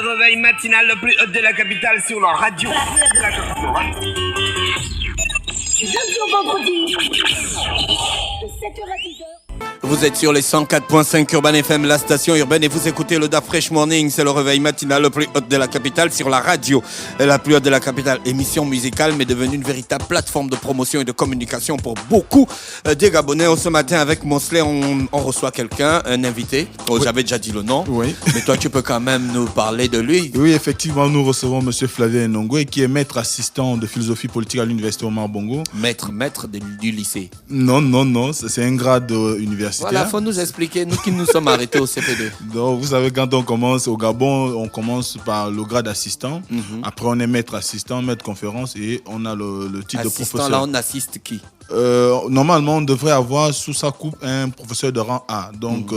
le réveil matinal le plus haut de la capitale sur la radio. Du lundi au vendredi, de 7h à 10h. Vous êtes sur les 104.5 Urban FM, la station urbaine, et vous écoutez le Da Fresh Morning. C'est le réveil matinal le plus haut de la capitale sur la radio. La plus haute de la capitale, émission musicale, mais devenue une véritable plateforme de promotion et de communication pour beaucoup des Gabonais. Ce matin, avec Mosley, on reçoit quelqu'un, un invité. Oh, oui. J'avais déjà dit le nom, oui. Mais toi, tu peux quand même nous parler de lui. Oui, effectivement, nous recevons M. Flavien Enongwe, qui est maître assistant de philosophie politique à l'université Omar Bongo. Maître du lycée. Non, c'est un grade universitaire. Voilà, il faut nous expliquer, nous qui nous sommes arrêtés au CP2. Donc, vous savez, quand on commence au Gabon, on commence par le grade assistant. Mm-hmm. Après, on est maître assistant, maître conférence, et on a le titre assistant, de professeur. Là, on assiste qui? Normalement, on devrait avoir sous sa coupe un professeur de rang A. Donc,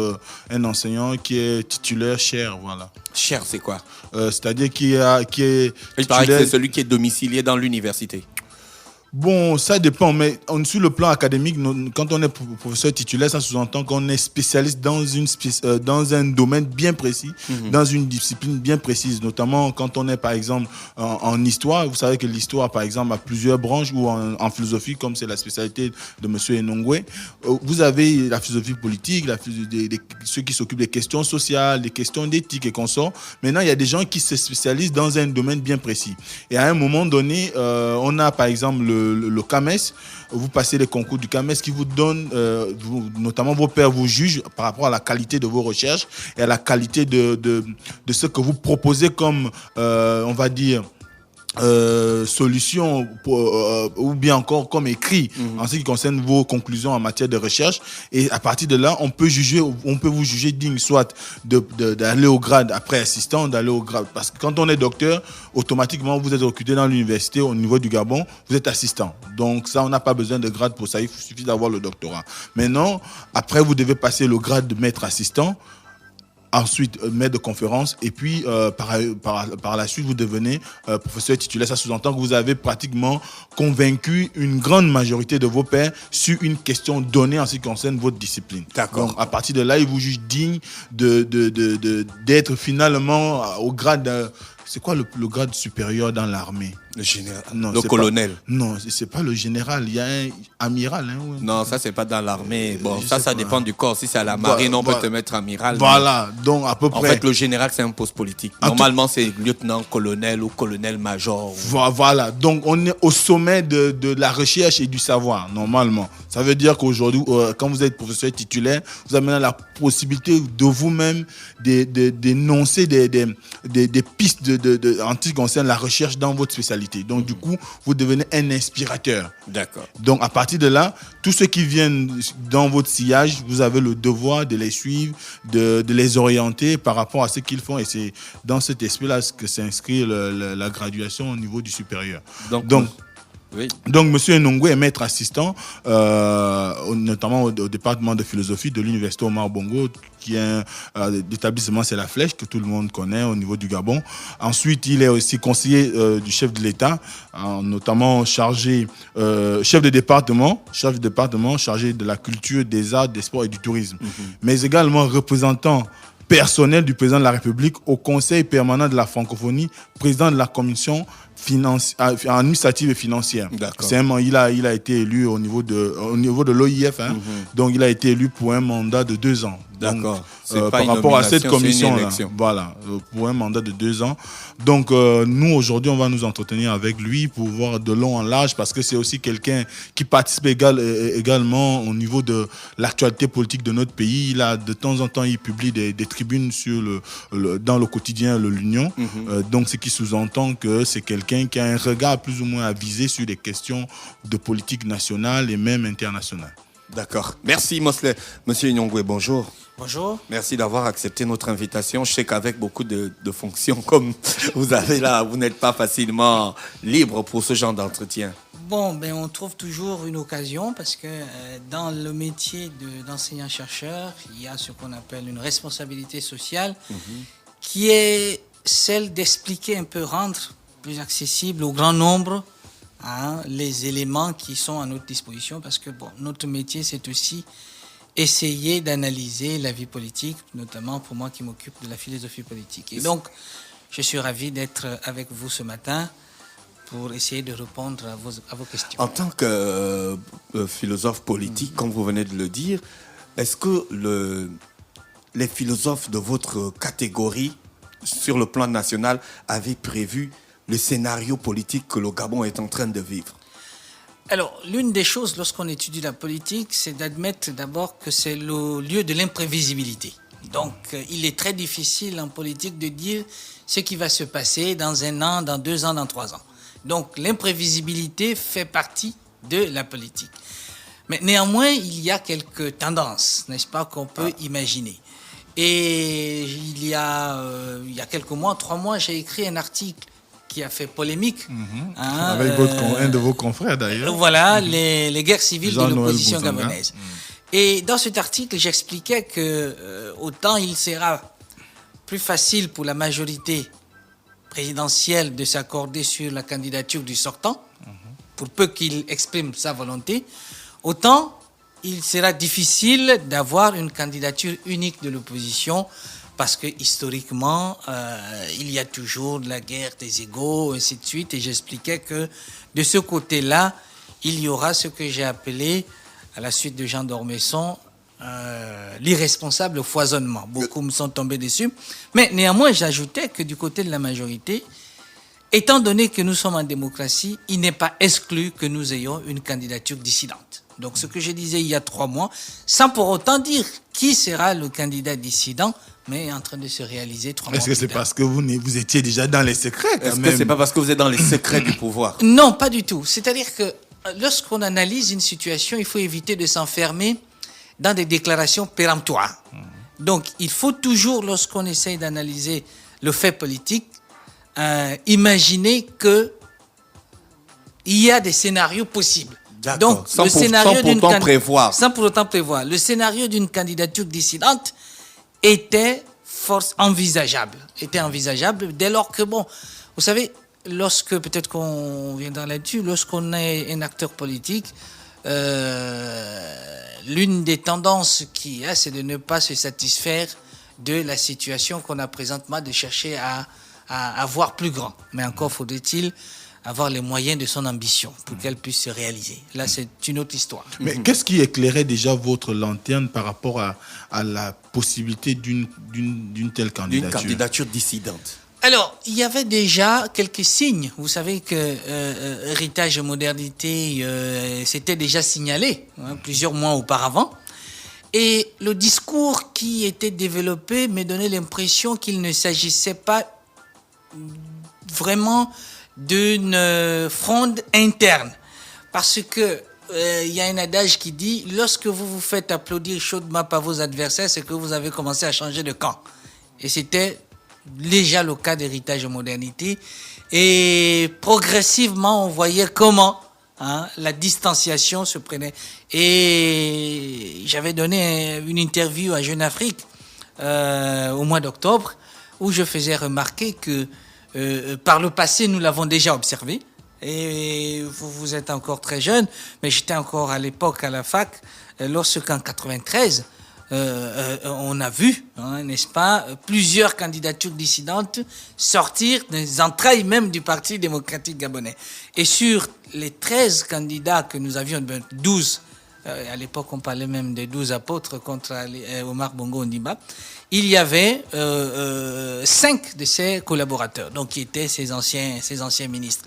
un enseignant qui est titulaire chair, voilà. Chair, c'est quoi? C'est-à-dire qui est titulaire... Il paraît que c'est celui qui est domicilié dans l'université. Bon, ça dépend, mais sur le plan académique, quand on est professeur titulaire, ça sous-entend qu'on est spécialiste dans un domaine bien précis, dans une discipline bien précise, notamment quand on est, par exemple, en histoire. Vous savez que l'histoire, par exemple, a plusieurs branches, ou en philosophie, comme c'est la spécialité de M. Enongwe. Vous avez la philosophie politique, ceux qui s'occupent des questions sociales, des questions d'éthique et consorts. Maintenant, il y a des gens qui se spécialisent dans un domaine bien précis. Et à un moment donné, on a, par exemple, le CAMES, vous passez les concours du CAMES qui vous donne, notamment vos pairs vous jugent par rapport à la qualité de vos recherches et à la qualité de ce que vous proposez comme, on va dire, solution ou bien encore comme écrit en ce qui concerne vos conclusions en matière de recherche, et à partir de là on peut vous juger digne soit d'aller au grade après assistant, d'aller au grade, parce que quand on est docteur, automatiquement vous êtes recruté dans l'université au niveau du Gabon, vous êtes assistant, donc ça on n'a pas besoin de grade pour ça, il suffit d'avoir le doctorat. Maintenant, après vous devez passer le grade de maître assistant, ensuite maître de conférence, et puis par la suite vous devenez professeur titulaire. Ça sous-entend que vous avez pratiquement convaincu une grande majorité de vos pairs sur une question donnée en ce qui concerne votre discipline. D'accord. Donc à partir de là, ils vous jugent digne d'être finalement au grade... C'est quoi le grade supérieur dans l'armée? Le général. Non, le colonel. Non, c'est pas le général. Il y a un amiral. Ouais. Non, ça, c'est pas dans l'armée. Bon, ça dépend du corps. Si c'est à la marine, on peut te mettre amiral. Voilà, donc à peu près. En fait, le général, c'est un poste politique. Normalement, c'est lieutenant-colonel ou colonel-major. Voilà, donc on est au sommet de la recherche et du savoir, normalement. Ça veut dire qu'aujourd'hui, quand vous êtes professeur titulaire, vous avez maintenant la possibilité de vous-même d'énoncer des pistes en ce qui concerne la recherche dans votre spécialité. Donc, du coup, vous devenez un inspirateur. D'accord. Donc, à partir de là, tous ceux qui viennent dans votre sillage, vous avez le devoir de les suivre, de les orienter par rapport à ce qu'ils font. Et c'est dans cet esprit-là que s'inscrit la graduation au niveau du supérieur. Donc oui. Donc, M. Enongwe est maître assistant, notamment au département de philosophie de l'université Omar Bongo, qui est l'établissement, c'est la Flèche, que tout le monde connaît au niveau du Gabon. Ensuite, il est aussi conseiller du chef de l'État, notamment chef de département chargé de la culture, des arts, des sports et du tourisme, mais également représentant personnel du président de la République au Conseil permanent de la francophonie, président de la commission administrative et financière. Il a été élu au niveau de l'OIF, donc il a été élu pour un mandat de 2 ans. D'accord. Par rapport à cette commission-là, voilà, pour un mandat de 2 ans. Donc, nous, aujourd'hui, on va nous entretenir avec lui pour voir de long en large, parce que c'est aussi quelqu'un qui participe également au niveau de l'actualité politique de notre pays. De temps en temps, il publie des tribunes dans le quotidien l'Union. Donc, ce qui sous-entend que c'est quelqu'un qui a un regard plus ou moins avisé sur des questions de politique nationale et même internationale. D'accord. Merci, Mosley. Monsieur Enongwe, bonjour. Bonjour. Merci d'avoir accepté notre invitation. Je sais qu'avec beaucoup de fonctions comme vous avez là, vous n'êtes pas facilement libre pour ce genre d'entretien. Bon, on trouve toujours une occasion, parce que dans le métier d'enseignant-chercheur, il y a ce qu'on appelle une responsabilité sociale qui est celle d'expliquer un peu, rendre plus accessible au grand nombre les éléments qui sont à notre disposition, parce que notre métier, c'est aussi essayer d'analyser la vie politique, notamment pour moi qui m'occupe de la philosophie politique. Et donc, je suis ravi d'être avec vous ce matin pour essayer de répondre à vos questions. En tant que philosophe politique, comme vous venez de le dire, est-ce que les philosophes de votre catégorie, sur le plan national, avaient prévu le scénario politique que le Gabon est en train de vivre? Alors, l'une des choses lorsqu'on étudie la politique, c'est d'admettre d'abord que c'est le lieu de l'imprévisibilité. Donc, il est très difficile en politique de dire ce qui va se passer dans 1 an, dans 2 ans, dans 3 ans. Donc, l'imprévisibilité fait partie de la politique. Mais néanmoins, il y a quelques tendances, n'est-ce pas, qu'on peut imaginer. Et il y a quelques mois, 3 mois, j'ai écrit un article qui a fait polémique. Avec un de vos confrères d'ailleurs. Voilà, les guerres civiles de Jean-Noël l'opposition Bouzanga. gabonaise. Et dans cet article, j'expliquais que autant il sera plus facile pour la majorité présidentielle de s'accorder sur la candidature du sortant, pour peu qu'il exprime sa volonté, autant il sera difficile d'avoir une candidature unique de l'opposition, parce que historiquement, il y a toujours la guerre des égaux, ainsi de suite. Et j'expliquais que de ce côté-là, il y aura ce que j'ai appelé, à la suite de Jean d'Ormesson, l'irresponsable foisonnement. Beaucoup me sont tombés dessus. Mais néanmoins, j'ajoutais que du côté de la majorité, étant donné que nous sommes en démocratie, il n'est pas exclu que nous ayons une candidature dissidente. Donc ce que je disais il y a 3 mois, sans pour autant dire qui sera le candidat dissident, mais en train de se réaliser 3 mois. Est-ce que c'est parce que vous étiez déjà dans les secrets quand Est-ce même? que c'est pas parce que vous êtes dans les secrets du pouvoir? Non, pas du tout. C'est-à-dire que lorsqu'on analyse une situation, il faut éviter de s'enfermer dans des déclarations péremptoires. Donc, il faut toujours, lorsqu'on essaye d'analyser le fait politique, imaginer qu'il y a des scénarios possibles. D'accord. Donc, Sans pour autant prévoir. Sans pour autant prévoir. Le scénario d'une candidature dissidente était envisageable dès lors que, bon, vous savez, lorsque, peut-être qu'on viendra là-dessus, lorsqu'on est un acteur politique, l'une des tendances qu'il y a, c'est de ne pas se satisfaire de la situation qu'on a présentement, de chercher à voir plus grand. Mais encore faudrait-il avoir les moyens de son ambition pour qu'elle puisse se réaliser. Là, c'est une autre histoire. Mais qu'est-ce qui éclairait déjà votre lanterne par rapport à la possibilité d'une telle candidature? D'une candidature dissidente. Alors, il y avait déjà quelques signes. Vous savez que Héritage et Modernité, c'était déjà signalé plusieurs mois auparavant. Et le discours qui était développé me donnait l'impression qu'il ne s'agissait pas vraiment d'une fronde interne. Parce que il y a un adage qui dit, lorsque vous vous faites applaudir chaudement par vos adversaires, c'est que vous avez commencé à changer de camp. Et c'était déjà le cas d'Héritage et Modernité. Et progressivement, on voyait comment la distanciation se prenait. Et j'avais donné une interview à Jeune Afrique au mois d'octobre, où je faisais remarquer que par le passé, nous l'avons déjà observé. Et vous êtes encore très jeune, mais j'étais encore à l'époque à la fac, lorsqu'en 93, on a vu, n'est-ce pas, plusieurs candidatures dissidentes sortir des entrailles même du Parti démocratique gabonais. Et sur les 13 candidats que nous avions, 12, à l'époque on parlait même des 12 apôtres contre Omar Bongo Ondimba, il y avait 5 de ses collaborateurs, donc qui étaient ses anciens ministres.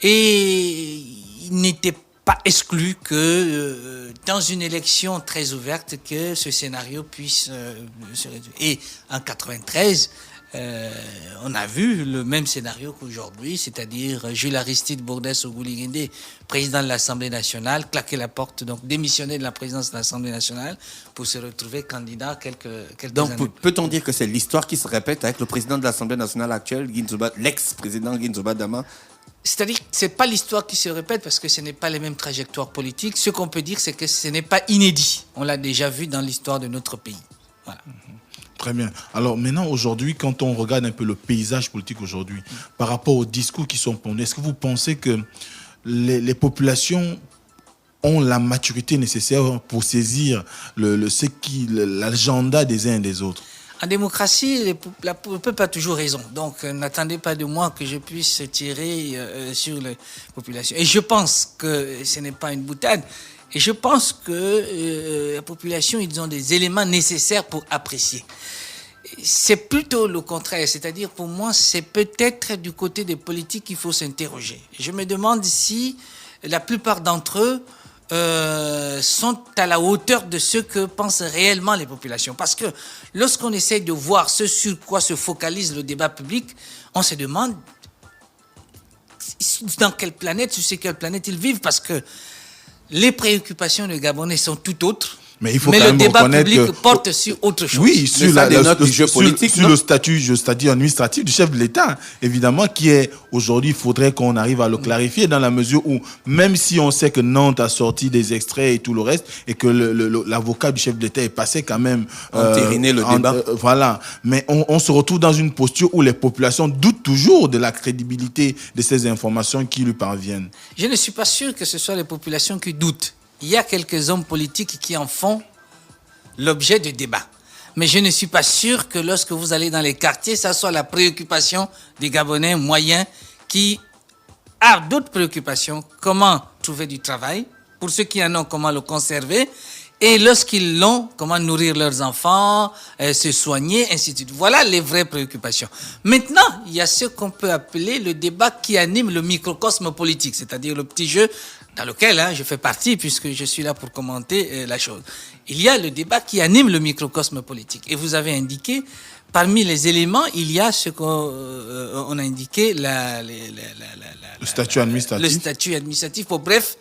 Et il n'était pas exclu que dans une élection très ouverte, que ce scénario puisse se réduire. Et en 93, on a vu le même scénario qu'aujourd'hui, c'est-à-dire Jules Aristide Bourdès Ogouligende, président de l'Assemblée nationale, claquer la porte, donc démissionner de la présidence de l'Assemblée nationale pour se retrouver candidat quelques Donc, années. peut-on dire que c'est l'histoire qui se répète avec le président de l'Assemblée nationale actuelle, l'ex-président Guinzoba Dama? C'est-à-dire que ce n'est pas l'histoire qui se répète parce que ce n'est pas les mêmes trajectoires politiques. Ce qu'on peut dire, c'est que ce n'est pas inédit. On l'a déjà vu dans l'histoire de notre pays. Voilà. Très bien. Alors maintenant, aujourd'hui, quand on regarde un peu le paysage politique aujourd'hui, par rapport aux discours qui sont pondus, est-ce que vous pensez que les populations ont la maturité nécessaire pour saisir l'agenda des uns et des autres? En démocratie, le peuple a toujours raison. Donc, n'attendez pas de moi que je puisse tirer sur les populations. Et je pense que ce n'est pas une boutade. Et je pense que la population, ils ont des éléments nécessaires pour apprécier. C'est plutôt le contraire. C'est-à-dire, pour moi, c'est peut-être du côté des politiques qu'il faut s'interroger. Je me demande si la plupart d'entre eux sont à la hauteur de ce que pensent réellement les populations. Parce que lorsqu'on essaie de voir ce sur quoi se focalise le débat public, on se demande dans quelle planète, sur quelle planète ils vivent, parce que les préoccupations des Gabonais sont tout autres. Mais il faut Mais quand le même débat reconnaître public que... porte sur autre chose. Oui, sur ça dénote du jeu politique, sur le statut administratif du chef de l'État, évidemment, qui est aujourd'hui, il faudrait qu'on arrive à le clarifier dans la mesure où, même si on sait que Nantes a sorti des extraits et tout le reste, et que l'avocat du chef de l'État est passé quand même... entériner le débat. Voilà. Mais on se retrouve dans une posture où les populations doutent toujours de la crédibilité de ces informations qui lui parviennent. Je ne suis pas sûr que ce soit les populations qui doutent. Il y a quelques hommes politiques qui en font l'objet de débats. Mais je ne suis pas sûr que lorsque vous allez dans les quartiers, ça soit la préoccupation des Gabonais moyens qui a d'autres préoccupations. Comment trouver du travail? Pour ceux qui en ont, comment le conserver? Et lorsqu'ils l'ont, comment nourrir leurs enfants, se soigner, ainsi de suite. Voilà les vraies préoccupations. Maintenant, il y a ce qu'on peut appeler le débat qui anime le microcosme politique, c'est-à-dire le petit jeu dans lequel je fais partie, puisque je suis là pour commenter la chose. Il y a le débat qui anime le microcosme politique. Et vous avez indiqué, parmi les éléments, il y a ce qu'on a indiqué, le statut administratif. Le statut administratif, bref,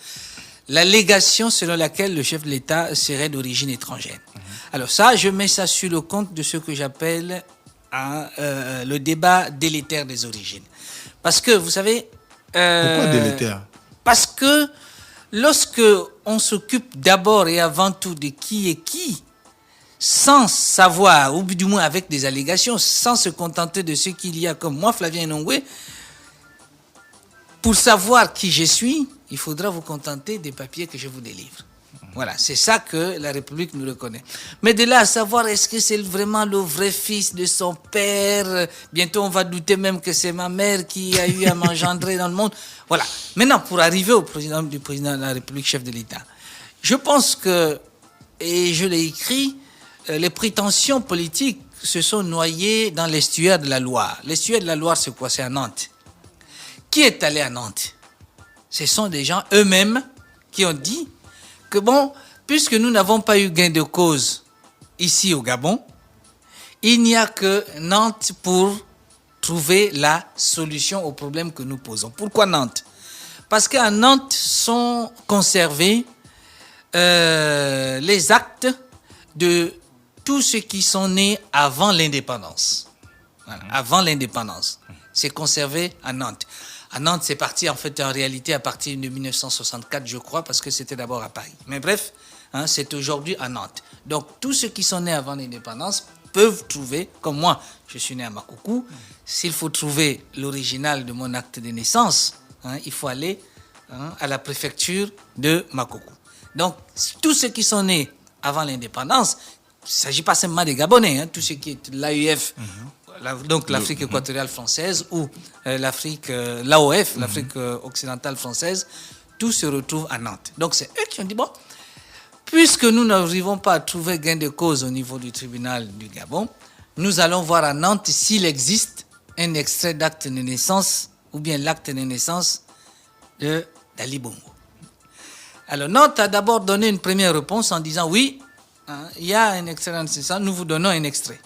la légation selon laquelle le chef de l'État serait d'origine étrangère. Alors ça, je mets ça sur le compte de ce que j'appelle le débat délétère des origines. Parce que, vous savez... Pourquoi délétère? Parce que lorsque on s'occupe d'abord et avant tout de qui est qui, sans savoir, ou du moins avec des allégations, sans se contenter de ce qu'il y a comme moi, Flavien Nongwe, pour savoir qui je suis, il faudra vous contenter des papiers que je vous délivre. Voilà, c'est ça que la République nous reconnaît. Mais de là à savoir, est-ce que c'est vraiment le vrai fils de son père? Bientôt, on va douter même que c'est ma mère qui a eu à m'engendrer dans le monde. Voilà. Maintenant, pour arriver au président de la République, chef de l'État, je pense que, et je l'ai écrit, les prétentions politiques se sont noyées dans l'estuaire de la Loire. L'estuaire de la Loire, c'est quoi? C'est à Nantes. Qui est allé à Nantes? Ce sont des gens eux-mêmes qui ont dit que bon, puisque nous n'avons pas eu gain de cause ici au Gabon, il n'y a que Nantes pour trouver la solution au problème que nous posons. Pourquoi Nantes? Parce qu'à Nantes sont conservés les actes de tous ceux qui sont nés avant l'indépendance. Voilà, avant l'indépendance. C'est conservé à Nantes. À Nantes, c'est parti en fait en réalité à partir de 1964, je crois, parce que c'était d'abord à Paris. Mais bref, c'est aujourd'hui à Nantes. Donc, tous ceux qui sont nés avant l'indépendance peuvent trouver, comme moi, je suis né à Makoukou, s'il faut trouver l'original de mon acte de naissance, il faut aller à la préfecture de Makoukou. Donc, tous ceux qui sont nés avant l'indépendance, il ne s'agit pas seulement des Gabonais, tous ceux qui est l'AUF, donc l'Afrique équatoriale française ou l'AOF, l'Afrique occidentale française, tout se retrouve à Nantes. Donc c'est eux qui ont dit, bon, puisque nous n'arrivons pas à trouver gain de cause au niveau du tribunal du Gabon, nous allons voir à Nantes s'il existe un extrait d'acte de naissance ou bien l'acte de naissance d'Ali Bongo. Alors Nantes a d'abord donné une première réponse en disant, oui, il y a un extrait de naissance, nous vous donnons un extrait.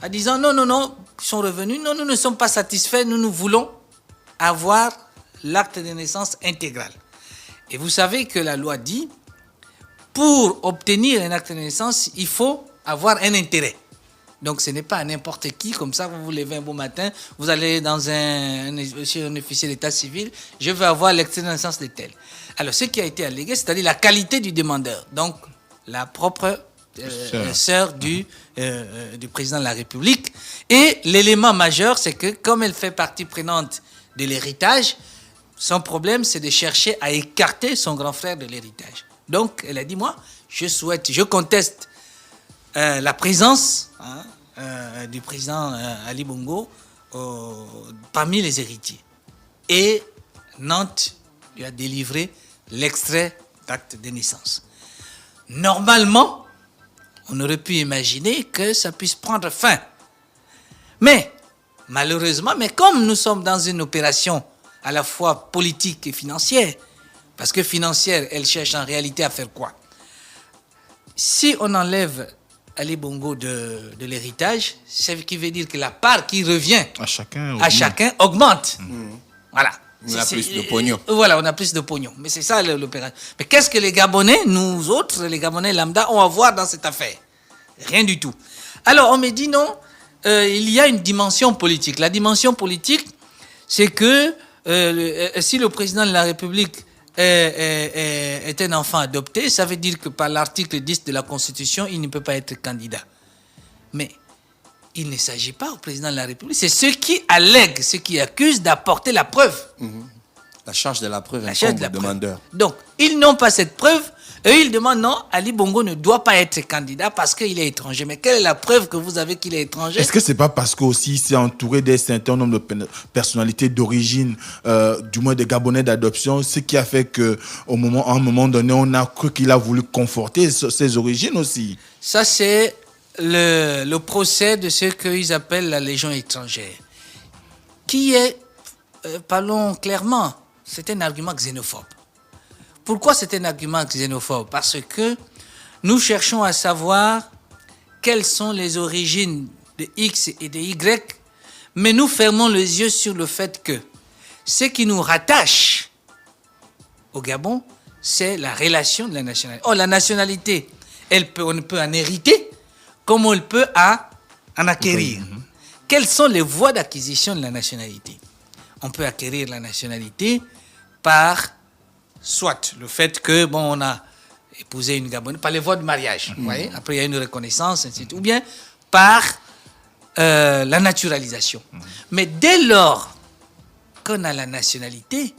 En disant non, ils sont revenus, non, nous ne sommes pas satisfaits, nous voulons avoir l'acte de naissance intégral. Et vous savez que la loi dit, pour obtenir un acte de naissance, il faut avoir un intérêt. Donc ce n'est pas n'importe qui, comme ça vous vous levez un beau matin, vous allez chez un officier d'état civil, je veux avoir l'extrait de naissance de tel. Alors ce qui a été allégué, c'est-à-dire la qualité du demandeur, donc la propre sœur du président de la République. Et l'élément majeur, c'est que comme elle fait partie prenante de l'héritage, son problème, c'est de chercher à écarter son grand frère de l'héritage. Donc, elle a dit, moi, je conteste la présence du président Ali Bongo parmi les héritiers. Et Nantes lui a délivré l'extrait d'acte de naissance. Normalement, on aurait pu imaginer que ça puisse prendre fin. Mais, malheureusement, comme nous sommes dans une opération à la fois politique et financière, parce que financière, elle cherche en réalité à faire quoi? Si on enlève Ali Bongo de l'héritage, ce qui veut dire que la part qui revient À chacun augmente. Voilà. On a plus de pognon. Voilà, on a plus de pognon. Mais c'est ça l'opération. Mais qu'est-ce que les Gabonais, nous autres, les Gabonais lambda, ont à voir dans cette affaire? Rien du tout. Alors, on me dit non, il y a une dimension politique. La dimension politique, c'est que si le président de la République est un enfant adopté, ça veut dire que par l'article 10 de la Constitution, il ne peut pas être candidat. Mais il ne s'agit pas au président de la République. C'est ceux qui allèguent, ceux qui accusent d'apporter la preuve. La charge de la preuve La charge incombe de la au preuve. demandeur. Donc, ils n'ont pas cette preuve. Eux, ils demandent non, Ali Bongo ne doit pas être candidat parce qu'il est étranger. Mais quelle est la preuve que vous avez qu'il est étranger? Est-ce que c'est pas parce qu'aussi c'est entouré d'un certain nombre de personnalités d'origine, du moins des Gabonais d'adoption, ce qui a fait que à un moment donné, on a cru qu'il a voulu conforter ses origines aussi. Ça, c'est le procès de ce qu'ils appellent la Légion étrangère, qui est, parlons clairement, c'est un argument xénophobe. Pourquoi c'est un argument xénophobe? Parce que nous cherchons à savoir quelles sont les origines de X et de Y, mais nous fermons les yeux sur le fait que ce qui nous rattache au Gabon, c'est la relation de la nationalité. Oh, la nationalité, on peut en hériter, comme on peut en acquérir. Quelles sont les voies d'acquisition de la nationalité? On peut acquérir la nationalité par soit le fait que, on a épousé une Gabonaise, par les voies de mariage, vous voyez? Après, il y a une reconnaissance, ainsi de suite. Ou bien par la naturalisation. Mais dès lors qu'on a la nationalité,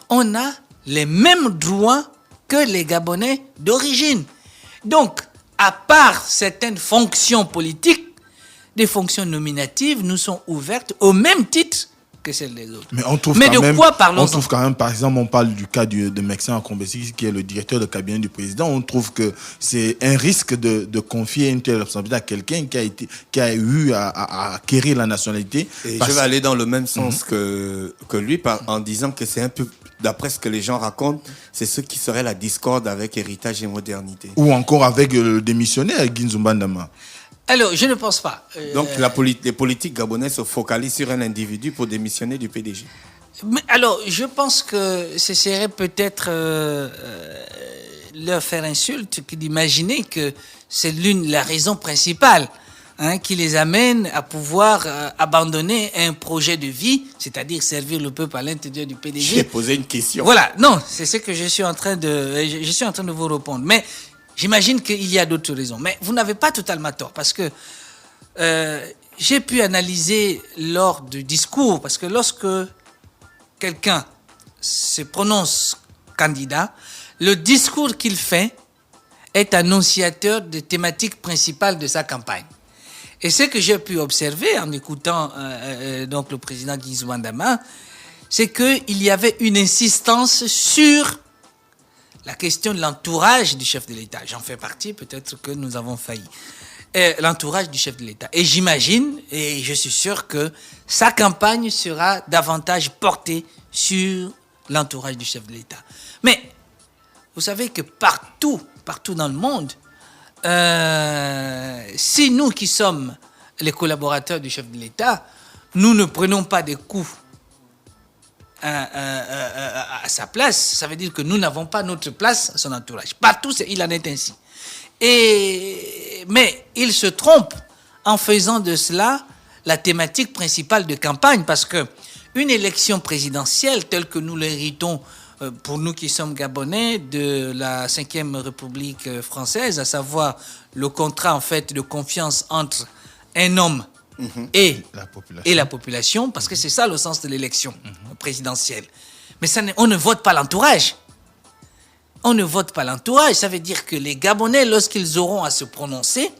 on a les mêmes droits que les Gabonais d'origine. Donc, à part certaines fonctions politiques, des fonctions nominatives nous sont ouvertes au même titre que celles des autres. Mais on trouve quand même, par exemple, on parle du cas de Maxime Akombesi, qui est le directeur de cabinet du président. On trouve que c'est un risque de confier une telle responsabilité à quelqu'un qui a eu à acquérir la nationalité. Et je vais aller dans le même sens que lui, en disant que c'est un peu, d'après ce que les gens racontent, c'est ce qui serait la discorde avec héritage et modernité. Ou encore avec le démissionnaire Ginzumba Ndama. Alors, je ne pense pas. Donc, les politiques gabonais se focalisent sur un individu pour démissionner du PDG. Mais alors, je pense que ce serait peut-être leur faire insulte que d'imaginer que c'est la raison principale qui les amène à pouvoir abandonner un projet de vie, c'est-à-dire servir le peuple à l'intérieur du PDG. J'ai posé une question. Voilà, non, c'est ce que je suis en train de vous répondre. Mais j'imagine qu'il y a d'autres raisons. Mais vous n'avez pas totalement tort, parce que j'ai pu analyser lors du discours, parce que lorsque quelqu'un se prononce candidat, le discours qu'il fait est annonciateur des thématiques principales de sa campagne. Et ce que j'ai pu observer en écoutant donc le président Ginzumba Ndama, c'est qu'il y avait une insistance sur la question de l'entourage du chef de l'État. J'en fais partie, peut-être que nous avons failli. L'entourage du chef de l'État. Et j'imagine, et je suis sûr que sa campagne sera davantage portée sur l'entourage du chef de l'État. Mais vous savez que partout dans le monde, si nous qui sommes les collaborateurs du chef de l'État, nous ne prenons pas des coups à sa place, ça veut dire que nous n'avons pas notre place à son entourage. Partout, il en est ainsi. Mais il se trompe en faisant de cela la thématique principale de campagne, parce que une élection présidentielle telle que nous l'héritons, pour nous qui sommes gabonais, de la Ve République française, à savoir le contrat en fait de confiance entre un homme et la population, parce que c'est ça le sens de l'élection présidentielle. Mais on ne vote pas l'entourage. On ne vote pas l'entourage. Ça veut dire que les Gabonais, lorsqu'ils auront à se prononcer,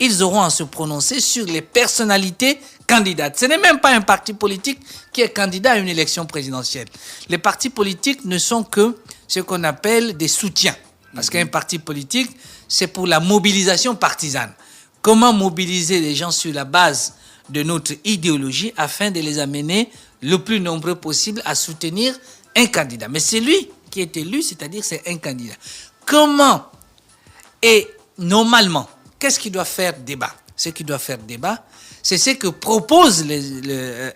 ils auront à se prononcer sur les personnalités candidates. Ce n'est même pas un parti politique qui est candidat à une élection présidentielle. Les partis politiques ne sont que ce qu'on appelle des soutiens. Parce qu'un parti politique, c'est pour la mobilisation partisane. Comment mobiliser les gens sur la base de notre idéologie afin de les amener le plus nombreux possible à soutenir un candidat. Mais c'est lui qui est élu, c'est-à-dire c'est un candidat. Comment et normalement, qu'est-ce qui doit faire débat? Ce qui doit faire débat, c'est ce que propose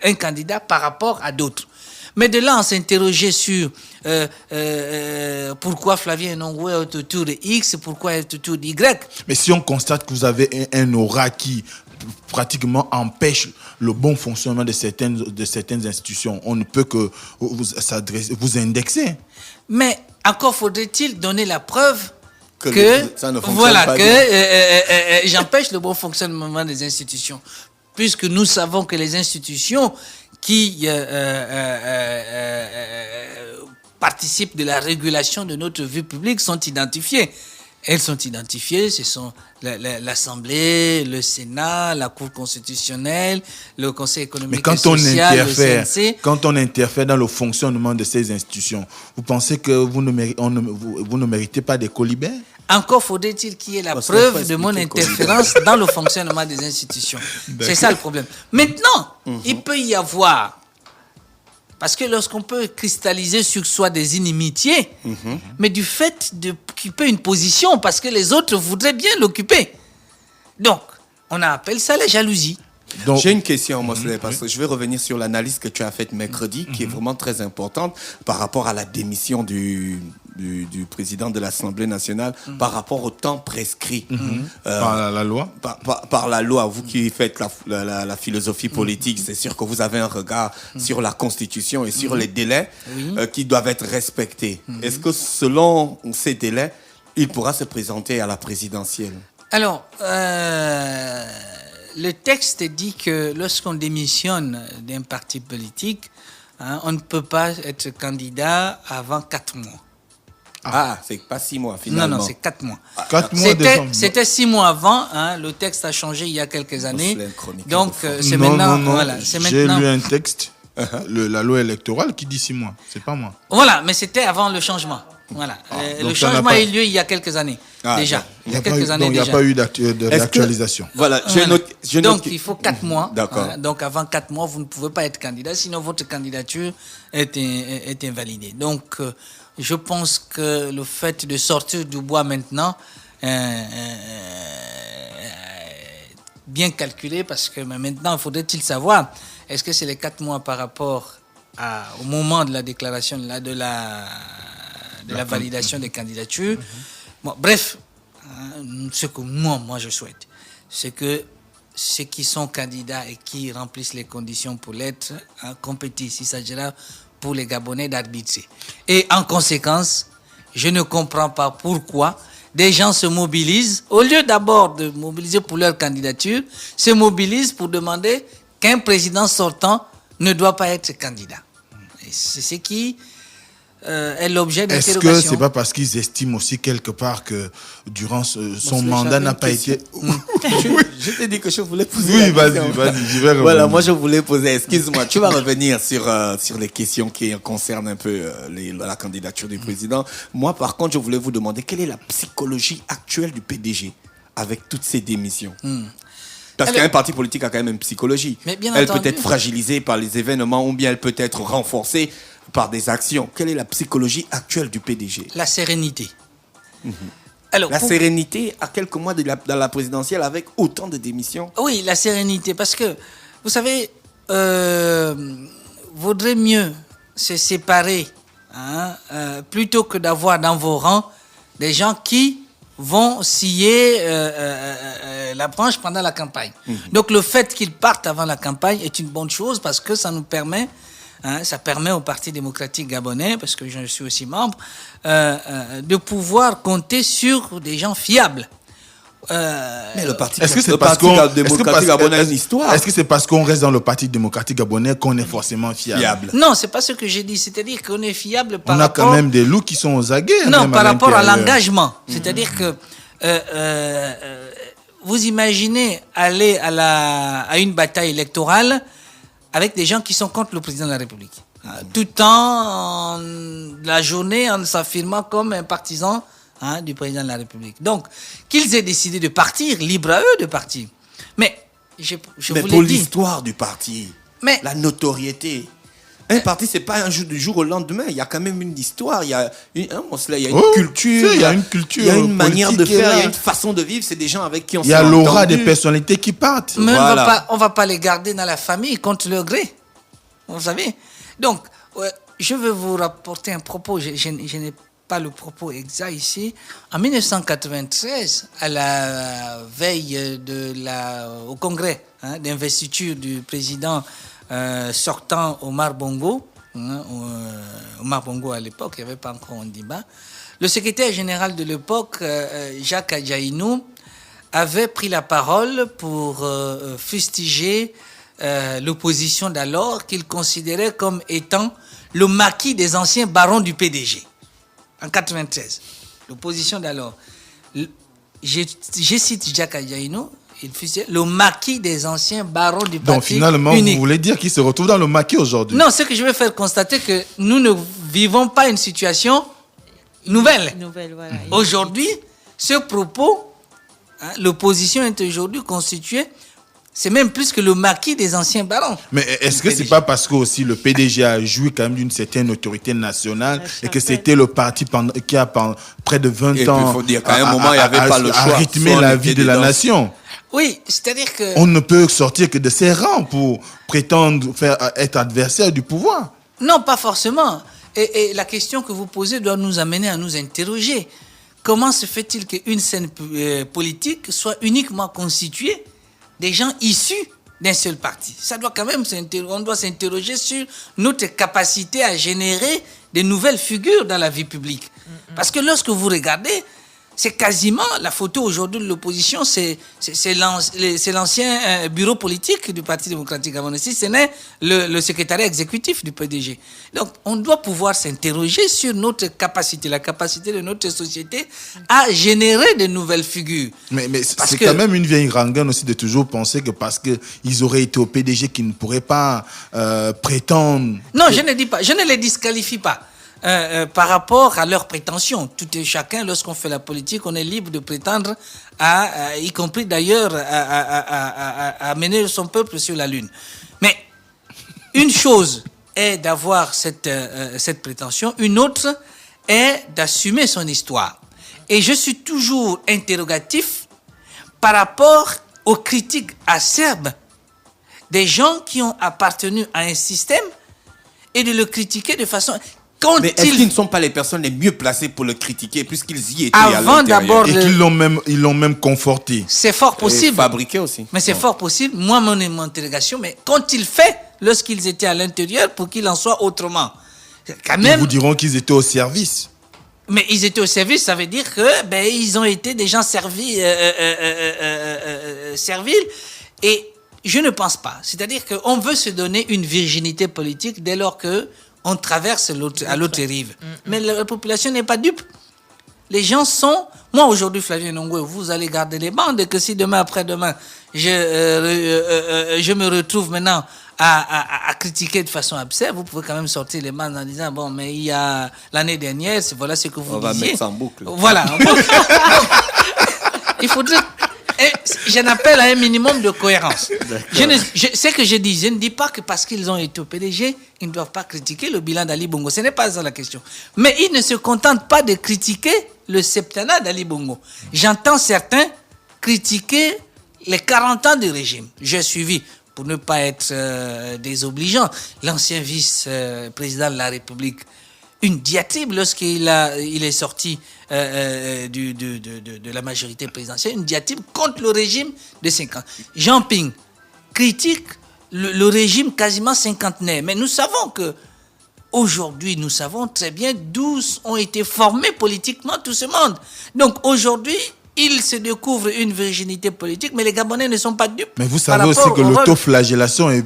un candidat par rapport à d'autres. Mais de là, on s'interroger sur pourquoi Flavien Nongoué est autour de X, pourquoi il est autour de Y. Mais si on constate que vous avez un aura qui pratiquement empêche le bon fonctionnement de certaines institutions, on ne peut que vous indexer. Mais encore faudrait-il donner la preuve que ça ne fonctionne voilà, pas que j'empêche le bon fonctionnement des institutions. Puisque nous savons que les institutions qui participent de la régulation de notre vie publique sont identifiées. Elles sont identifiées, ce sont l'Assemblée, le Sénat, la Cour constitutionnelle, le Conseil économique et social, le CNC. Quand on interfère dans le fonctionnement de ces institutions, vous pensez que vous ne méritez pas des colibets? Encore faudrait-il qu'il y ait la preuve de mon interférence dans le fonctionnement des institutions. C'est ça le problème. Maintenant, il peut y avoir... Parce que lorsqu'on peut cristalliser sur soi des inimitiés, mais du fait d'occuper une position, parce que les autres voudraient bien l'occuper. Donc, on appelle ça la jalousie. Donc, j'ai une question, Mosley, parce que je vais revenir sur l'analyse que tu as faite mercredi, qui est vraiment très importante par rapport à la démission du président de l'Assemblée nationale, par rapport au temps prescrit. Par la loi par la loi. Vous qui faites la philosophie politique, c'est sûr que vous avez un regard sur la Constitution et sur les délais qui doivent être respectés. Est-ce que selon ces délais, il pourra se présenter à la présidentielle? Alors, le texte dit que lorsqu'on démissionne d'un parti politique, on ne peut pas être candidat avant 4 mois. Ah, c'est pas 6 mois finalement. Non, c'est 4 mois. 4 mois C'était 6 mois avant. Le texte a changé il y a quelques années. Donc, c'est maintenant. Voilà, c'est maintenant. J'ai lu un texte, la loi électorale, qui dit 6 mois. C'est pas moi. Voilà, mais c'était avant le changement. Voilà. Le changement a eu lieu il y a quelques années. Déjà. Il y a quelques années déjà. Il n'y a pas eu d'actualisation. Voilà. Donc, il faut 4 mois. D'accord. Donc, avant 4 mois, vous ne pouvez pas être candidat, sinon votre candidature est invalidée. Donc, je pense que le fait de sortir du bois maintenant, bien calculé, parce que maintenant, faudrait-il savoir, est-ce que c'est les 4 mois par rapport au moment de la déclaration de la validation des candidatures? Bon, bref, ce que moi je souhaite, c'est que ceux qui sont candidats et qui remplissent les conditions pour l'être compétissent. Il s'agira pour les Gabonais d'arbitrer. Et en conséquence, je ne comprends pas pourquoi des gens se mobilisent, au lieu d'abord de mobiliser pour leur candidature, se mobilisent pour demander qu'un président sortant ne doit pas être candidat. Et c'est ce qui est l'objet d'interrogation. Est-ce que c'est pas parce qu'ils estiment aussi quelque part que durant son mandat n'a pas été... Je t'ai dit que je voulais poser Oui, vas-y, je vais revenir. Voilà, moi je voulais poser, excuse-moi, tu vas revenir sur les questions qui concernent un peu la candidature du président. Moi, par contre, je voulais vous demander quelle est la psychologie actuelle du PDG avec toutes ces démissions. Parce qu'un parti politique a quand même une psychologie. Mais bien elle entendu. peut être fragilisée par les événements ou bien elle peut être renforcée par des actions. Quelle est la psychologie actuelle du PDG? La sérénité. Alors, La sérénité à quelques mois de la présidentielle avec autant de démissions? Oui, la sérénité, parce que, vous savez, vaudrait mieux se séparer plutôt que d'avoir dans vos rangs des gens qui vont scier la branche pendant la campagne. Donc le fait qu'ils partent avant la campagne est une bonne chose parce que ça nous permet, ça permet au Parti démocratique gabonais, parce que je suis aussi membre, de pouvoir compter sur des gens fiables. Mais le Parti démocratique gabonais a une histoire. Est-ce que c'est parce qu'on reste dans le Parti démocratique gabonais qu'on est forcément fiable? Non, c'est pas ce que j'ai dit. C'est-à-dire qu'on est fiable par rapport... On a quand même des loups qui sont aux aguets. Non, par rapport à l'engagement. C'est-à-dire que vous imaginez aller à une bataille électorale avec des gens qui sont contre le président de la République. Tout le temps, la journée, en s'affirmant comme un partisan du président de la République. Donc, qu'ils aient décidé de partir, libre à eux de partir. Mais, je Mais vous pour l'ai dit. l'histoire du parti, Mais- la notoriété. Un parti, c'est pas du jour au lendemain. Il y a quand même une histoire, il y a une culture, il y a une culture il y a une manière de politique qui est faire, il y a là. une façon de vivre. C'est des gens avec qui on Il y s'est a l'aura entendu. des personnalités qui partent. Mais Voilà. on va pas les garder dans la famille contre leur gré. Vous savez. Donc, je veux vous rapporter un propos. Je n'ai pas le propos exact ici. En 1993, à la veille au congrès d'investiture du président sortant Omar Bongo, Omar Bongo à l'époque, il n'y avait pas encore Ondimba, le secrétaire général de l'époque, Jacques Adjaïnou, avait pris la parole pour fustiger l'opposition d'alors qu'il considérait comme étant le maquis des anciens barons du PDG. En 1993, l'opposition d'alors. Je cite Jacques Adjaïnou, il fustige le maquis des anciens barons du parti Donc finalement, unique. vous voulez dire qu'ils se retrouvent dans le maquis aujourd'hui? Non, ce que je veux faire constater que nous ne vivons pas une situation nouvelle. Voilà. Aujourd'hui, ce propos, l'opposition est aujourd'hui constituée, c'est même plus que le maquis des anciens barons. Mais est-ce que c'est pas parce que aussi le PDG a joui quand même d'une certaine autorité nationale et que c'était le parti qui a pendant près de 20 Et puis, ans faut dire qu'à un moment, il y avait pas le choix. à rythmer Soit on la était vie de la dedans. nation? Oui, c'est-à-dire que... On ne peut sortir que de ses rangs pour prétendre être adversaire du pouvoir. Non, pas forcément. Et la question que vous posez doit nous amener à nous interroger. Comment se fait-il qu'une scène politique soit uniquement constituée des gens issus d'un seul parti? Ça doit quand même on doit s'interroger sur notre capacité à générer de nouvelles figures dans la vie publique. Parce que lorsque vous regardez, c'est quasiment la photo aujourd'hui de l'opposition, c'est l'ancien bureau politique du Parti démocratique gabonais. Si ce n'est le secrétariat exécutif du PDG. Donc, on doit pouvoir s'interroger sur notre capacité, la capacité de notre société à générer de nouvelles figures. Mais Parce c'est que- quand même une vieille rengaine aussi de toujours penser que parce qu'ils auraient été au PDG qu'ils ne pourraient pas prétendre. Non, je ne dis pas, je ne les disqualifie pas. Par rapport à leurs prétentions. Tout et chacun, lorsqu'on fait la politique, on est libre de prétendre y compris d'ailleurs, à mener son peuple sur la Lune. Mais une chose est d'avoir cette prétention, une autre est d'assumer son histoire. Et je suis toujours interrogatif par rapport aux critiques acerbes des gens qui ont appartenu à un système et de le critiquer de façon... Quand Mais est-ce qu'ils ne sont pas les personnes les mieux placées pour le critiquer puisqu'ils y étaient à Avant l'intérieur d'abord- Et qu'ils l'ont même conforté. C'est fort Et possible. fabriqué aussi. Mais c'est fort possible. Moi, mon interrogation, mais qu'ont-ils fait lorsqu'ils étaient à l'intérieur pour qu'il en soit autrement? Quand Ils même, vous diront qu'ils étaient au service. mais ils étaient au service, ça veut dire que ils ont été des gens serviles. Et je ne pense pas. C'est-à-dire qu'on veut se donner une virginité politique dès lors que on traverse à l'autre rive. Mais la population n'est pas dupe. Les gens sont... Moi, aujourd'hui, Flavien Nongwe, vous allez garder les bandes et que si demain, après-demain, je me retrouve maintenant à critiquer de façon absurde, vous pouvez quand même sortir les bandes en disant, bon, mais il y a l'année dernière, voilà ce que vous On va disiez. mettre ça en boucle. Voilà. Il faudrait... J'en appelle à un minimum de cohérence. Ce que je dis, je ne dis pas que parce qu'ils ont été au PDG, ils ne doivent pas critiquer le bilan d'Ali Bongo. Ce n'est pas ça la question. Mais ils ne se contentent pas de critiquer le septennat d'Ali Bongo. J'entends certains critiquer les 40 ans du régime. J'ai suivi, pour ne pas être désobligeant, l'ancien vice-président de la République, une diatribe lorsqu'il est sorti de la majorité présidentielle, une diatribe contre le régime de 50. Jean Ping critique le régime quasiment cinquantenaire. Mais nous savons que aujourd'hui, nous savons très bien d'où ont été formés politiquement tout ce monde. Donc aujourd'hui, il se découvre une virginité politique, mais les Gabonais ne sont pas dupes. Mais vous par savez aussi rapport que au rôle. l'autoflagellation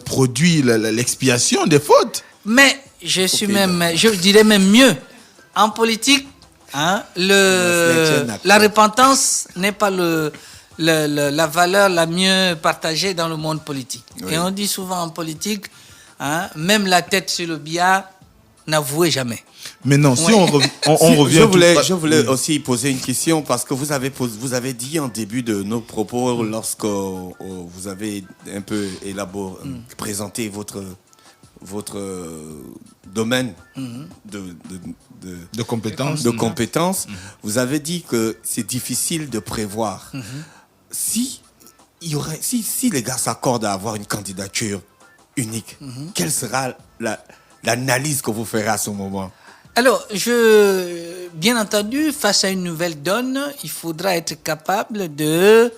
produit l'expiation des fautes. Mais je dirais même mieux. En politique, la repentance n'est pas la valeur la mieux partagée dans le monde politique. Oui. Et on dit souvent en politique, hein, même la tête sur le billard, n'avouez jamais. Mais non, si Ouais. on revient... Je voulais aussi poser une question parce que vous avez dit en début de nos propos, lorsque vous avez un peu présenté votre domaine de compétences. de compétences, vous avez dit que c'est difficile de prévoir. Si les gars s'accordent à avoir une candidature unique, quelle sera l'analyse que vous ferez à ce moment? Alors, bien entendu, face à une nouvelle donne, il faudra être capable de...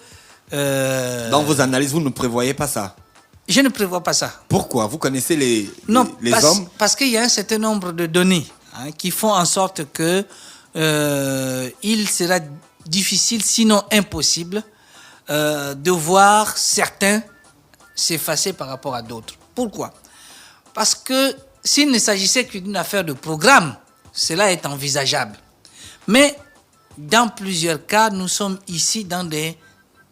Dans vos analyses, vous ne prévoyez pas ça? Je ne prévois pas ça. Pourquoi? Vous connaissez les hommes? Parce qu'il y a un certain nombre de données qui font en sorte que il sera difficile, sinon impossible, de voir certains s'effacer par rapport à d'autres. Pourquoi? Parce que s'il ne s'agissait que d'une affaire de programme, cela est envisageable. Mais dans plusieurs cas, nous sommes ici dans des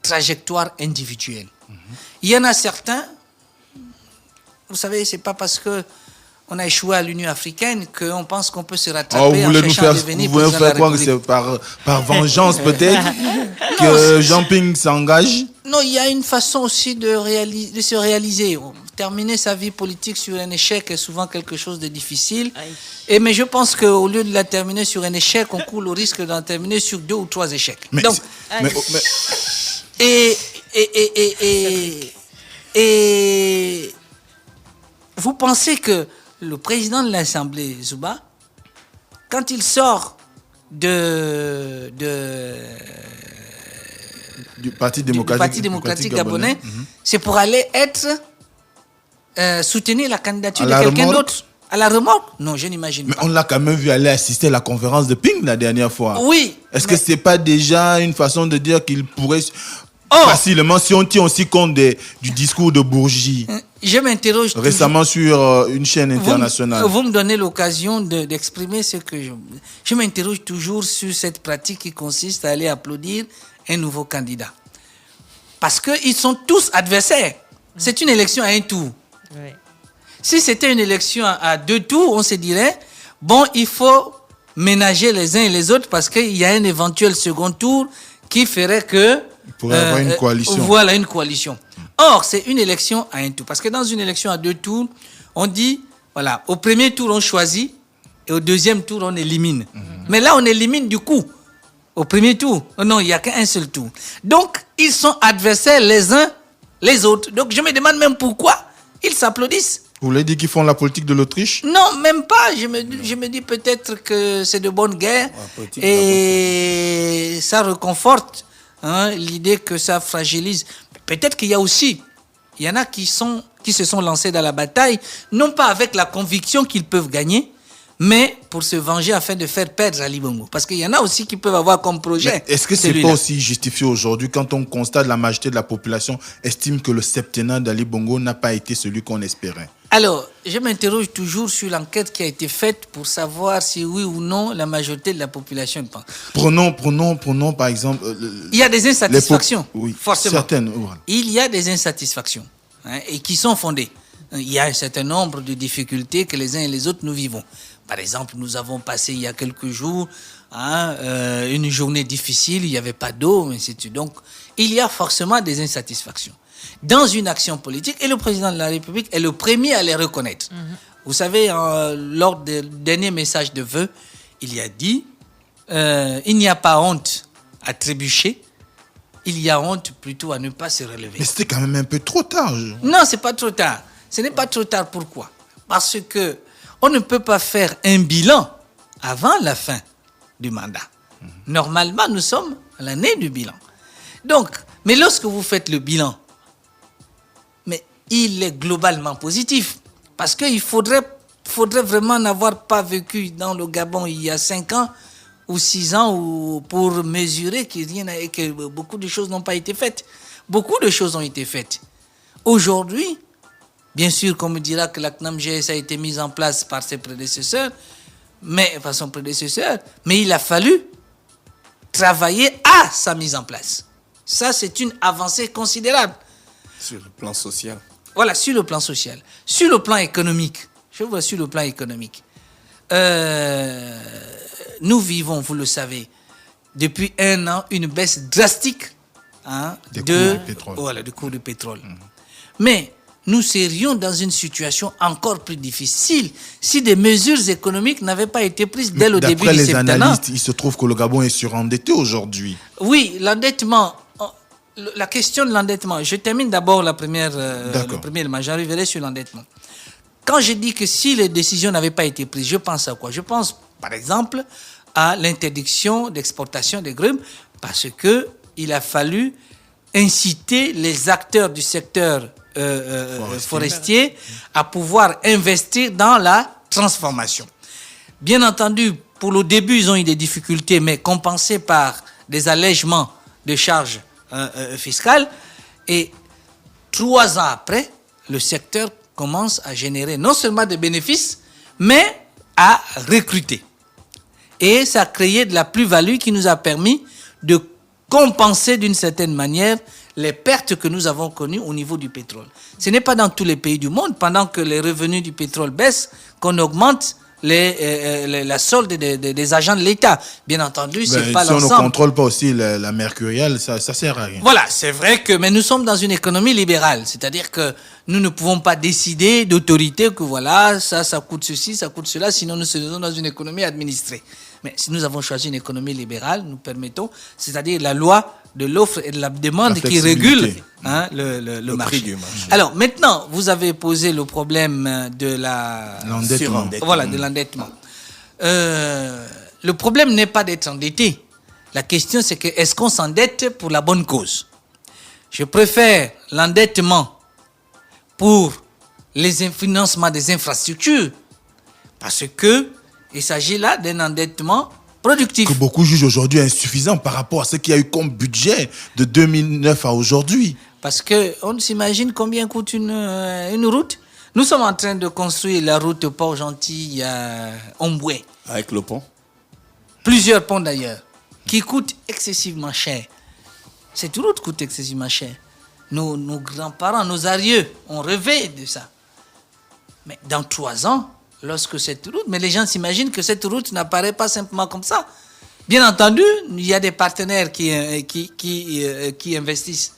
trajectoires individuelles. Il y en a certains, vous savez, c'est pas parce que on a échoué à l'Union africaine qu'on pense qu'on peut se rattraper en cherchant à devenir vous voulez nous président de la faire croire que République. c'est par vengeance peut-être que Jean-Ping s'engage? Non, il y a une façon aussi de se réaliser. Terminer sa vie politique sur un échec est souvent quelque chose de difficile. Mais je pense qu'au lieu de la terminer sur un échec, on court le risque d'en terminer sur 2 ou 3 échecs. Mais, Donc, et vous pensez que le président de l'Assemblée, Zouba, quand il sort du Parti démocratique gabonais, c'est pour aller soutenir la candidature de quelqu'un d'autre. À la remorque? Non, je n'imagine pas. Mais on l'a quand même vu aller assister à la conférence de Ping la dernière fois. Oui. Est-ce que c'est pas déjà une façon de dire qu'il pourrait facilement, si on tient aussi compte du discours de Bourgi Je m'interroge récemment sur une chaîne internationale. Vous me donnez l'occasion d'exprimer ce que je m'interroge toujours sur cette pratique qui consiste à aller applaudir un nouveau candidat. Parce qu'ils sont tous adversaires. C'est une élection à un tour. Oui. Si c'était une élection à 2 tours, on se dirait, bon, il faut ménager les uns et les autres parce qu'il y a un éventuel second tour qui ferait que... Il pourrait y avoir une coalition. Voilà, une coalition. Or, c'est une élection à un tour. Parce que dans une élection à 2 tours, on dit, voilà, au premier tour, on choisit et au deuxième tour, on élimine. Mais là, on élimine du coup. Au premier tour, non, il n'y a qu'un seul tour. Donc, ils sont adversaires les uns les autres. Donc, je me demande même pourquoi ils s'applaudissent. Vous voulez dire qu'ils font la politique de l'Autriche? Non, même pas. Je me dis peut-être que c'est de bonne guerre et ça reconforte l'idée que ça fragilise. Peut-être qu'il y a aussi, il y en a qui se sont lancés dans la bataille, non pas avec la conviction qu'ils peuvent gagner, mais pour se venger afin de faire perdre Ali Bongo. Parce qu'il y en a aussi qui peuvent avoir comme projet. Mais est-ce que c'est pas aussi justifié aujourd'hui quand on constate la majorité de la population estime que le septennat d'Ali Bongo n'a pas été celui qu'on espérait? Alors, je m'interroge toujours sur l'enquête qui a été faite pour savoir si oui ou non la majorité de la population pense. Prenons par exemple... il y a des insatisfactions, oui, forcément. Certaines, voilà. Il y a des insatisfactions et qui sont fondées. Il y a un certain nombre de difficultés que les uns et les autres nous vivons. Par exemple, nous avons passé il y a quelques jours une journée difficile, il n'y avait pas d'eau, ainsi de suite. Donc, il y a forcément des insatisfactions dans une action politique et le président de la République est le premier à les reconnaître. Vous savez, lors des derniers messages de vœux, il y a dit il n'y a pas honte à trébucher, il y a honte plutôt à ne pas se relever. Mais c'était quand même un peu trop tard. Non, c'est pas trop tard. Ce n'est pas trop tard. Pourquoi? Parce que on ne peut pas faire un bilan avant la fin du mandat. Normalement, nous sommes à l'année du bilan. Donc, mais lorsque vous faites le bilan, mais il est globalement positif. Parce qu'il faudrait vraiment n'avoir pas vécu dans le Gabon il y a 5 ans ou 6 ans pour mesurer que beaucoup de choses n'ont pas été faites. Beaucoup de choses ont été faites. Aujourd'hui, bien sûr, qu'on me dira que la CNAMGS a été mise en place par son prédécesseur, mais il a fallu travailler à sa mise en place. Ça, c'est une avancée considérable. Sur le plan social. Voilà, sur le plan social. Sur le plan économique, je vois sur le plan économique. Nous vivons, vous le savez, depuis 1 an, une baisse drastique Des cours du pétrole. Voilà, du cours du pétrole. Mais nous serions dans une situation encore plus difficile si des mesures économiques n'avaient pas été prises dès le début du D'après les septennat. analystes, il se trouve que le Gabon est surendetté aujourd'hui. Oui, l'endettement. La question de l'endettement. Je termine d'abord le premier élément. J'arriverai sur l'endettement. Quand je dis que si les décisions n'avaient pas été prises, je pense à quoi? Je pense, par exemple, à l'interdiction d'exportation des grumes, parce que il a fallu inciter les acteurs du secteur forestier à pouvoir investir dans la transformation. Bien entendu, pour le début, ils ont eu des difficultés, mais compensées par des allègements de charges fiscales. Et 3 ans après, le secteur commence à générer non seulement des bénéfices, mais à recruter. Et ça a créé de la plus-value qui nous a permis de compenser d'une certaine manière les pertes que nous avons connues au niveau du pétrole. Ce n'est pas dans tous les pays du monde, pendant que les revenus du pétrole baissent, qu'on augmente la solde des agents de l'État. Bien entendu, c'est pas si on l'ensemble. ne contrôle pas aussi la mercuriale, ça sert à rien. Voilà, c'est vrai que, mais nous sommes dans une économie libérale, c'est-à-dire que nous ne pouvons pas décider d'autorité que voilà, ça coûte ceci, ça coûte cela, sinon nous sommes dans une économie administrée. Mais si nous avons choisi une économie libérale, nous permettons, c'est-à-dire la loi de l'offre et de la demande qui régule le marché. Prix du marché. Alors maintenant, vous avez posé le problème de L'endettement. Voilà, de l'endettement. Le problème n'est pas d'être endetté. La question, c'est que est-ce qu'on s'endette pour la bonne cause? Je préfère l'endettement pour les financements des infrastructures, parce que il s'agit là d'un endettement productif. Que beaucoup jugent aujourd'hui insuffisant par rapport à ce qu'il y a eu comme budget de 2009 à aujourd'hui. Parce qu'on s'imagine combien coûte une route. Nous sommes en train de construire la route Port-Gentil-Omboué. Avec le pont. Plusieurs ponts d'ailleurs, qui coûtent excessivement cher. Cette route coûte excessivement cher. Nos grands-parents, nos aïeux ont rêvé de ça. Mais dans 3 ans, lorsque cette route... Mais les gens s'imaginent que cette route n'apparaît pas simplement comme ça. Bien entendu, il y a des partenaires qui investissent.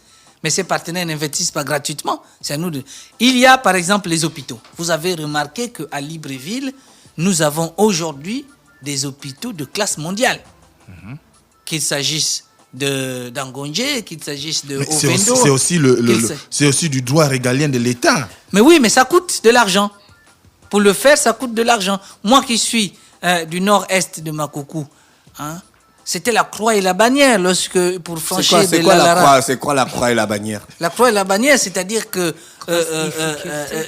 Mais ces partenaires n'investissent pas gratuitement. C'est à nous de... Il y a par exemple les hôpitaux. Vous avez remarqué qu'à Libreville, nous avons aujourd'hui des hôpitaux de classe mondiale. Qu'il s'agisse d'Angongé, qu'il s'agisse de Ovendo. C'est aussi du droit régalien de l'État. Mais oui, mais ça coûte de l'argent. Pour le faire, ça coûte de l'argent. Moi qui suis du nord-est de Makoukou, c'était la croix et la bannière lorsque pour franchir C'est quoi la croix et la bannière? La croix et la bannière, c'est-à-dire que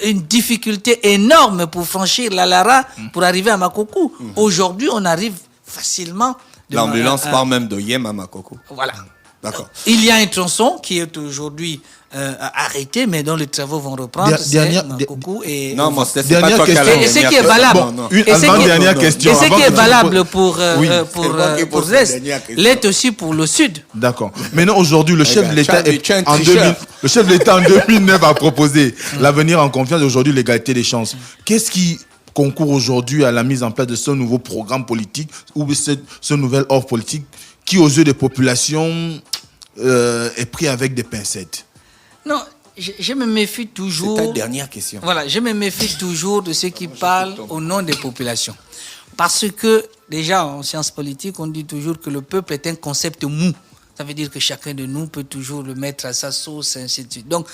une difficulté énorme pour franchir la Lara pour arriver à Makoukou. Aujourd'hui, on arrive facilement. L'ambulance part même de Yem à Makoukou. Voilà. D'accord. Il y a un tronçon qui est aujourd'hui arrêté, mais dont les travaux vont reprendre. Non, moi, c'est pas dernière toi qui as la Et ce qui est dernière valable. question. Dernière question. Et ce qui est valable pour qui pose la l'Est, dernière question. l'est aussi pour le Sud. D'accord. Maintenant, aujourd'hui, le chef de l'État tu es un en tricheur. le chef de l'État en 2009 a proposé l'avenir en confiance et aujourd'hui l'égalité des chances. Qu'est-ce qui concourt aujourd'hui à la mise en place de ce nouveau programme politique ou ce nouvel offre politique qui, aux yeux des populations, est pris avec des pincettes? Non, je me méfie toujours. C'est ta dernière question. Voilà, je me méfie toujours de ceux qui parlent au nom des populations. Parce que, déjà, en sciences politiques, on dit toujours que le peuple est un concept mou. Ça veut dire que chacun de nous peut toujours le mettre à sa sauce, ainsi de suite. Donc,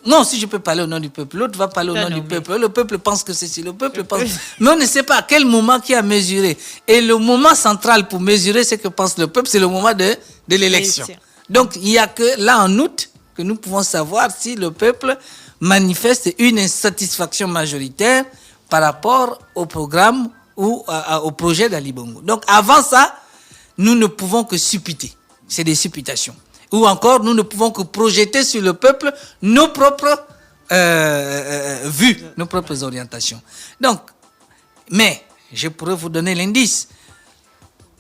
non, si je peux parler au nom du peuple, l'autre va parler au nom du peuple. Le peuple pense que c'est si, le peuple pense. Mais on ne sait pas à quel moment qui a mesuré. Et le moment central pour mesurer ce que pense le peuple, c'est le moment de l'élection. Donc, il n'y a que là, en août, que nous pouvons savoir si le peuple manifeste une insatisfaction majoritaire par rapport au programme ou au projet d'Ali Bongo. Donc, avant ça, nous ne pouvons que supputer. C'est des supputations. Ou encore, nous ne pouvons que projeter sur le peuple nos propres vues, nos propres orientations. Donc, mais, je pourrais vous donner l'indice.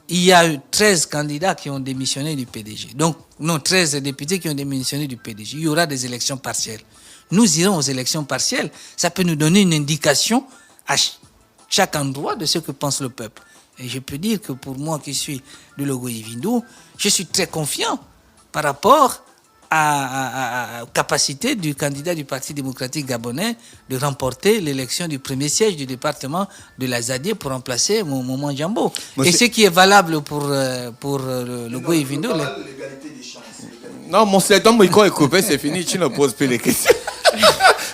il y a eu 13 candidats qui ont démissionné du PDG. Donc, non, 13 députés qui ont démissionné du PDG. Il y aura des élections partielles. Nous irons aux élections partielles. Ça peut nous donner une indication à chaque endroit de ce que pense le peuple. Et je peux dire que pour moi qui suis de Logo-Ivindo, je suis très confiant par rapport à capacité du candidat du Parti démocratique gabonais de remporter l'élection du premier siège du département de la Zadie pour remplacer Momon Jambo. Et ce qui est valable pour le Logo-Ivindo... Non, mon micro est coupé, c'est fini, tu ne poses plus les questions.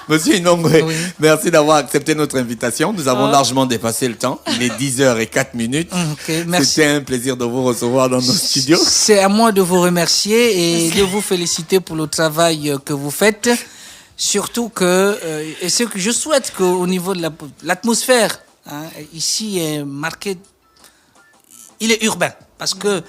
Monsieur Inongwe, oui. Merci d'avoir accepté notre invitation. Nous avons largement dépassé le temps. Il est 10h04. Okay, merci. C'était un plaisir de vous recevoir dans nos studios. C'est à moi de vous remercier et de vous féliciter pour le travail que vous faites. Surtout que, et ce que je souhaite qu'au niveau de l'atmosphère, ici est marqué, il est urbain. Parce que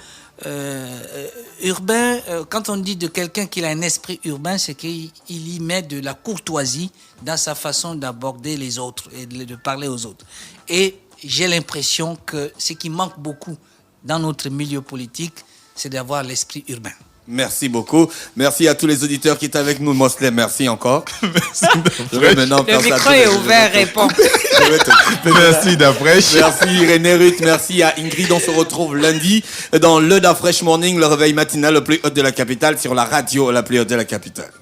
urbain, quand on dit de quelqu'un qu'il a un esprit urbain, c'est qu'il y met de la courtoisie dans sa façon d'aborder les autres et de parler aux autres. Et j'ai l'impression que ce qui manque beaucoup dans notre milieu politique, c'est d'avoir l'esprit urbain. Merci beaucoup. Merci à tous les auditeurs qui étaient avec nous. Mosley, merci encore. Merci le micro est ouvert, réponds. Merci Dafresh. Merci René Ruth, merci à Ingrid. On se retrouve lundi dans le Dafresh Morning, le réveil matinal le plus haut de la capitale, sur la radio la plus haute de la capitale.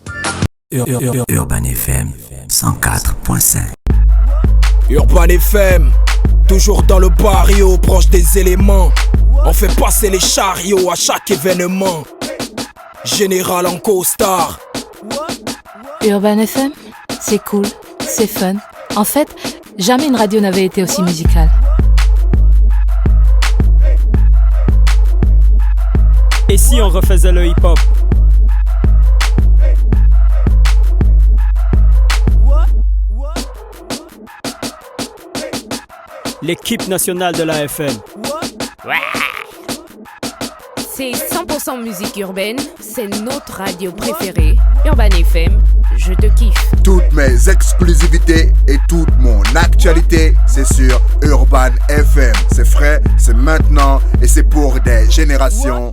Urban FM 104.5. Urban FM, toujours dans le barrio, proche des éléments. On fait passer les chariots à chaque événement. Général en costard. Urban FM, c'est cool, c'est fun. En fait, jamais une radio n'avait été aussi musicale. Et si on refaisait le hip-hop? L'équipe nationale de la FM. C'est 100% musique urbaine, c'est notre radio préférée. Urban FM, je te kiffe. Toutes mes exclusivités et toute mon actualité, c'est sur Urban FM. C'est frais, c'est maintenant et c'est pour des générations.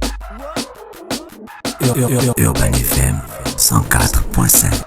Urban FM 104.5.